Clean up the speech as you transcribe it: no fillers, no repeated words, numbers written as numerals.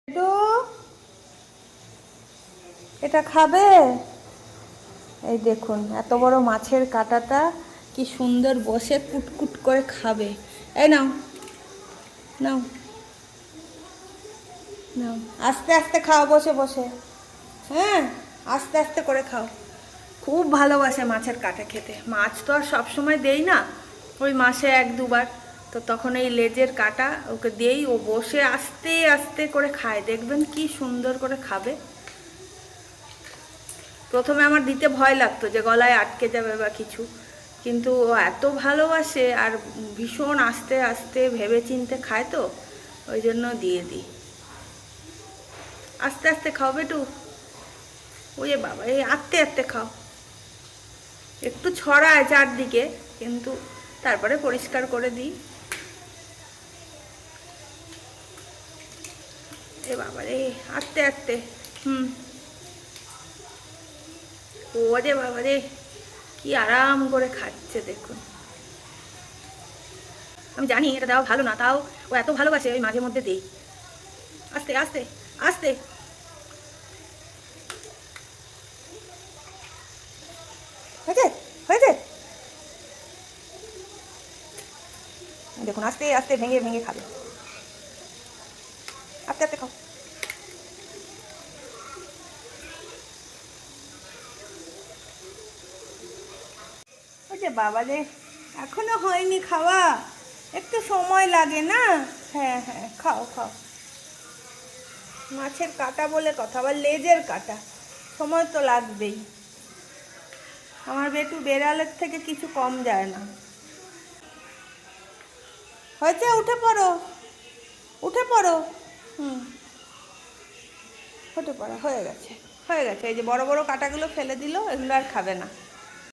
একটু এটা খাবে? এই দেখুন এত বড় মাছের কাঁটাটা কি সুন্দর বসে কুটকুট করে খাবে। এই নাও, নাও, নাও, আস্তে আস্তে খাও, বসে বসে। হ্যাঁ, আস্তে আস্তে করে খাও। খুব ভালোবাসে মাছের কাঁটা খেতে। মাছ তো আর সবসময় দেই না, ওই মাসে এক দুবার। তো তখন এই লেজের কাঁটা ওকে দিয়েই ও বসে আস্তে আস্তে করে খায়। দেখবেন কি সুন্দর করে খাবে। প্রথমে আমার দিতে ভয় লাগতো যে গলায় আটকে যাবে বা কিছু, কিন্তু ও এত ভালোবাসে আর ভীষণ আস্তে আস্তে ভেবে চিনতে খায়, তো ওই জন্য দিয়ে দিই। আস্তে আস্তে খাও বেটু। ওই বাবা, এই আস্তে আস্তে খাও। একটু ছড়ায় চারদিকে, কিন্তু তারপরে পরিষ্কার করে দিই। এ বাবা রে, আস্তে আস্তে। হুম। ও রে বাবা রে, কি আরাম করে খাচ্ছে দেখুন। আমি জানি এটা দেওয়া ভালো না, তাও ও এত ভালোবাসে, ওই মাঝে মধ্যে দেই। আস্তে আস্তে, আস্তে। হয়েছে, হয়েছে। দেখুন আস্তে আস্তে ভেঙে ভেঙে খাবে। আস্তে আস্তে খাও। ওই যে বাবা রে, এখনো হয়নি খাওয়া, একটু সময় লাগে না। হ্যাঁ হ্যাঁ, খাও খাও। মাছের কাঁটা বলে কথা, আবার লেজের কাঁটা, সময় তো লাগবেই। আমার বেটু বেড়ালের থেকে কিছু কম যায় না। হয়েছে, উঠে পড়ো, উঠে পড়ো। হুম, উঠে পড়ো, হয়ে গেছে, হয়ে গেছে। এই যে বড় বড় কাঁটাগুলো ফেলে দিল, এগুলো আর খাবে না।